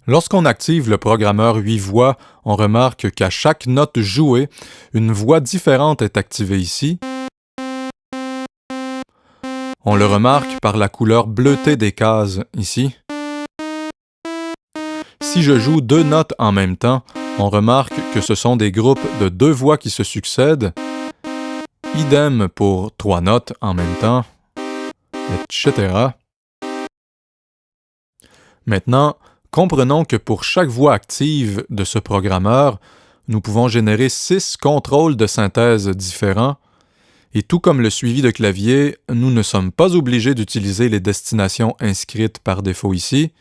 Lorsqu'on active le programmeur 8 voix, on remarque qu'à chaque note jouée, une voix différente est activée ici. On le remarque par la couleur bleutée des cases ici. Si je joue 2 notes en même temps, on remarque que ce sont des groupes de 2 voix qui se succèdent. Idem pour 3 notes en même temps, etc. Maintenant, comprenons que pour chaque voix active de ce programmeur, nous pouvons générer 6 contrôles de synthèse différents. Et tout comme le suivi de clavier, nous ne sommes pas obligés d'utiliser les destinations inscrites par défaut ici.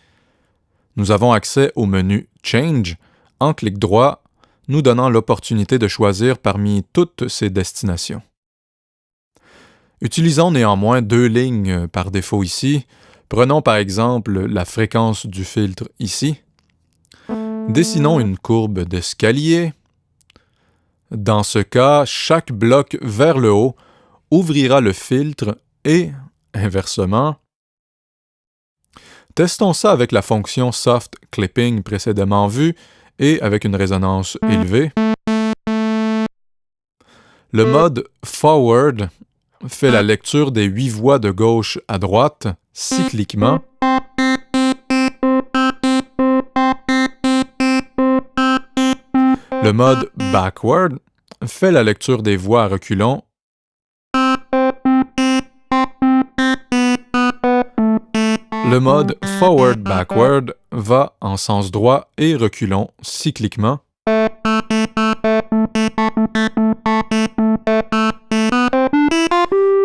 Nous avons accès au menu Change en clic droit, nous donnant l'opportunité de choisir parmi toutes ces destinations. Utilisons néanmoins 2 lignes par défaut ici. Prenons par exemple la fréquence du filtre ici. Dessinons une courbe d'escalier. Dans ce cas, chaque bloc vers le haut ouvrira le filtre et, inversement, testons ça avec la fonction Soft Clipping précédemment vue et avec une résonance élevée. Le mode Forward fait la lecture des 8 voix de gauche à droite cycliquement. Le mode Backward fait la lecture des voix à reculons. Le mode Forward-Backward va en sens droit et reculons cycliquement.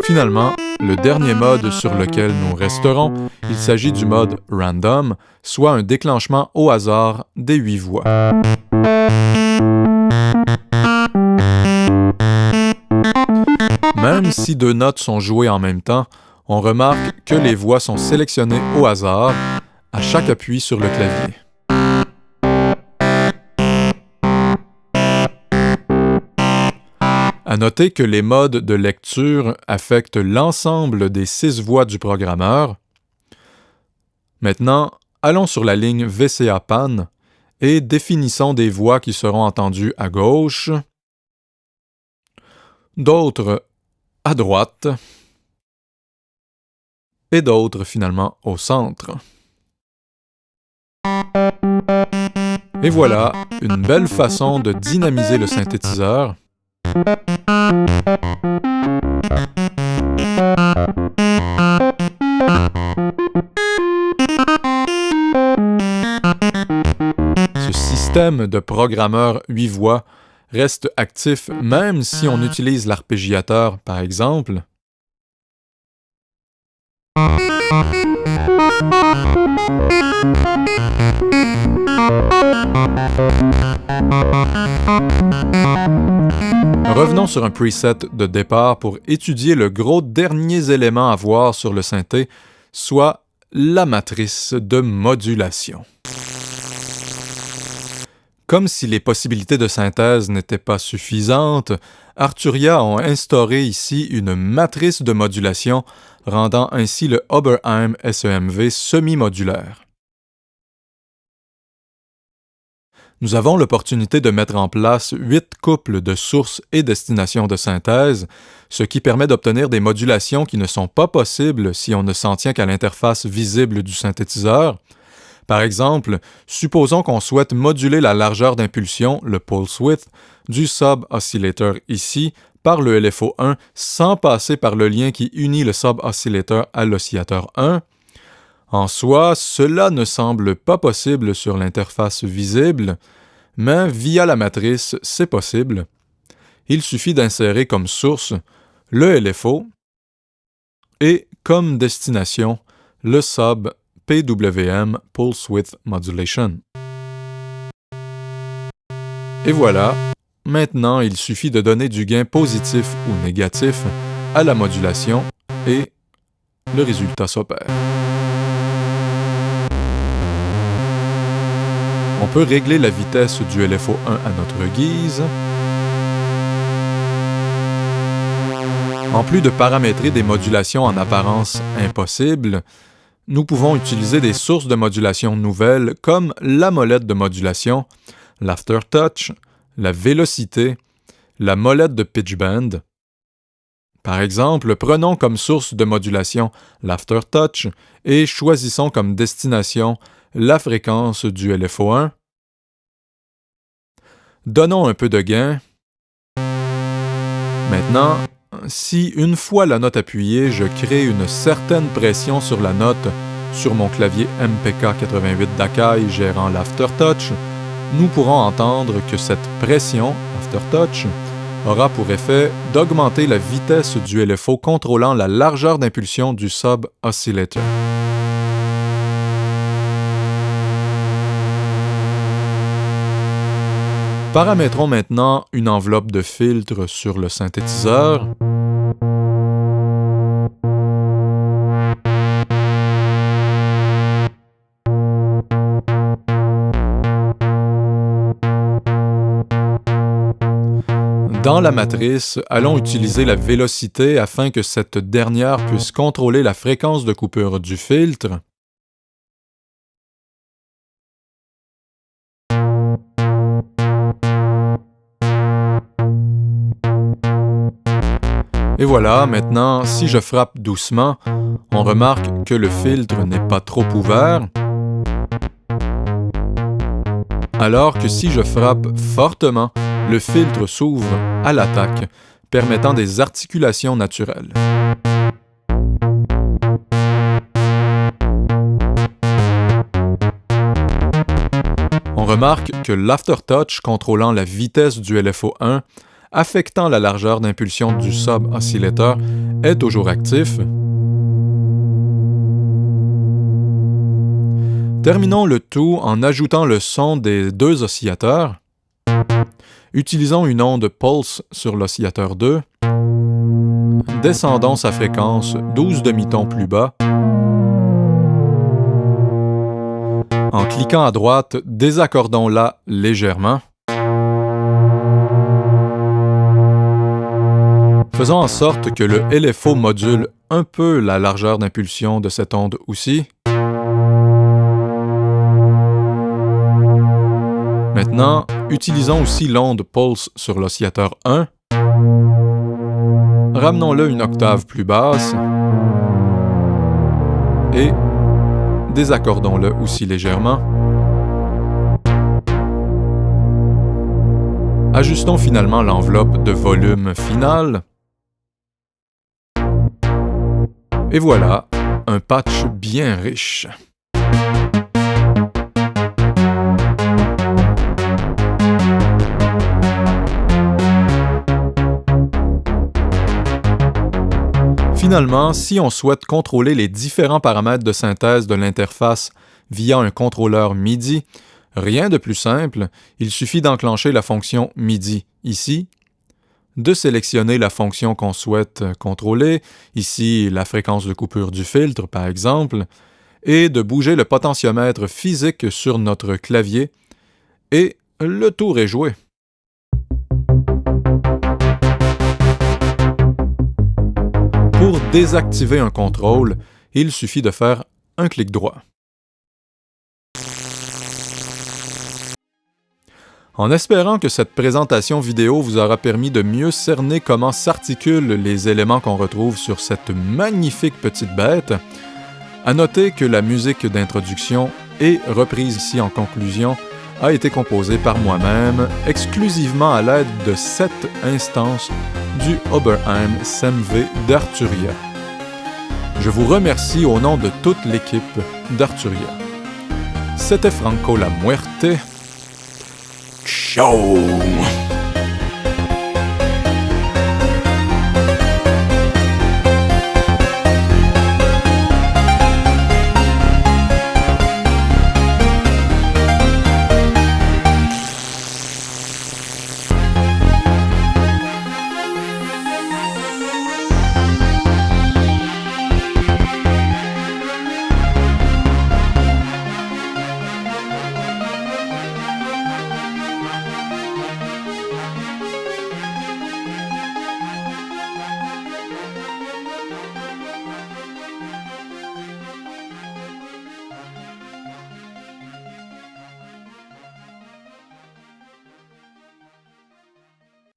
Finalement, le dernier mode sur lequel nous resterons, il s'agit du mode Random, soit un déclenchement au hasard des 8 voix. Même si 2 notes sont jouées en même temps, on remarque que les voix sont sélectionnées au hasard à chaque appui sur le clavier. À noter que les modes de lecture affectent l'ensemble des 6 voix du programmeur. Maintenant, allons sur la ligne VCA Pan et définissons des voix qui seront entendues à gauche, d'autres à droite et d'autres finalement au centre. Et voilà, une belle façon de dynamiser le synthétiseur. Ce système de programmeur 8 voix reste actif même si on utilise l'arpégiateur, par exemple. Revenons sur un preset de départ pour étudier le gros dernier élément à voir sur le synthé, soit la matrice de modulation. Comme si les possibilités de synthèse n'étaient pas suffisantes, Arturia ont instauré ici une matrice de modulation, rendant ainsi le Oberheim SEMV semi-modulaire. Nous avons l'opportunité de mettre en place 8 couples de sources et destinations de synthèse, ce qui permet d'obtenir des modulations qui ne sont pas possibles si on ne s'en tient qu'à l'interface visible du synthétiseur. Par exemple, supposons qu'on souhaite moduler la largeur d'impulsion, le pulse width, du sub-oscillator ici par le LFO1 sans passer par le lien qui unit le sub-oscillator à l'oscillateur 1. En soi, cela ne semble pas possible sur l'interface visible, mais via la matrice, c'est possible. Il suffit d'insérer comme source le LFO et comme destination le sub PWM Pulse Width Modulation. Et voilà, maintenant il suffit de donner du gain positif ou négatif à la modulation et le résultat s'opère. On peut régler la vitesse du LFO1 à notre guise. En plus de paramétrer des modulations en apparence impossibles, nous pouvons utiliser des sources de modulation nouvelles comme la molette de modulation, l'aftertouch, la vélocité, la molette de pitch bend. Par exemple, prenons comme source de modulation l'aftertouch et choisissons comme destination la fréquence du LFO1. Donnons un peu de gain. Maintenant, si une fois la note appuyée, je crée une certaine pression sur la note sur mon clavier MPK88 d'Akai gérant l'aftertouch, nous pourrons entendre que cette pression, aftertouch, aura pour effet d'augmenter la vitesse du LFO contrôlant la largeur d'impulsion du sub-oscillator. Paramétrons maintenant une enveloppe de filtre sur le synthétiseur. Dans la matrice, allons utiliser la vélocité afin que cette dernière puisse contrôler la fréquence de coupure du filtre. Et voilà, maintenant, si je frappe doucement, on remarque que le filtre n'est pas trop ouvert, alors que si je frappe fortement, le filtre s'ouvre à l'attaque, permettant des articulations naturelles. On remarque que l'aftertouch contrôlant la vitesse du LFO1, affectant la largeur d'impulsion du sub-oscillator, est toujours actif. Terminons le tout en ajoutant le son des deux oscillateurs. Utilisons une onde pulse sur l'oscillateur 2. Descendons sa fréquence 12 demi-tons plus bas. En cliquant à droite, désaccordons-la légèrement. Faisons en sorte que le LFO module un peu la largeur d'impulsion de cette onde aussi. Maintenant, utilisons aussi l'onde pulse sur l'oscillateur 1. Ramenons-le une octave plus basse. Et désaccordons-le aussi légèrement. Ajustons finalement l'enveloppe de volume finale. Et voilà, un patch bien riche. Finalement, si on souhaite contrôler les différents paramètres de synthèse de l'interface via un contrôleur MIDI, rien de plus simple, il suffit d'enclencher la fonction MIDI ici, de sélectionner la fonction qu'on souhaite contrôler, ici la fréquence de coupure du filtre par exemple, et de bouger le potentiomètre physique sur notre clavier, et le tour est joué. Pour désactiver un contrôle, il suffit de faire un clic droit. En espérant que cette présentation vidéo vous aura permis de mieux cerner comment s'articulent les éléments qu'on retrouve sur cette magnifique petite bête, à noter que la musique d'introduction et reprise ici en conclusion a été composée par moi-même exclusivement à l'aide de 7 instances du Oberheim SEMV d'Arturia. Je vous remercie au nom de toute l'équipe d'Arturia. C'était Franco La Muerte. Ciao!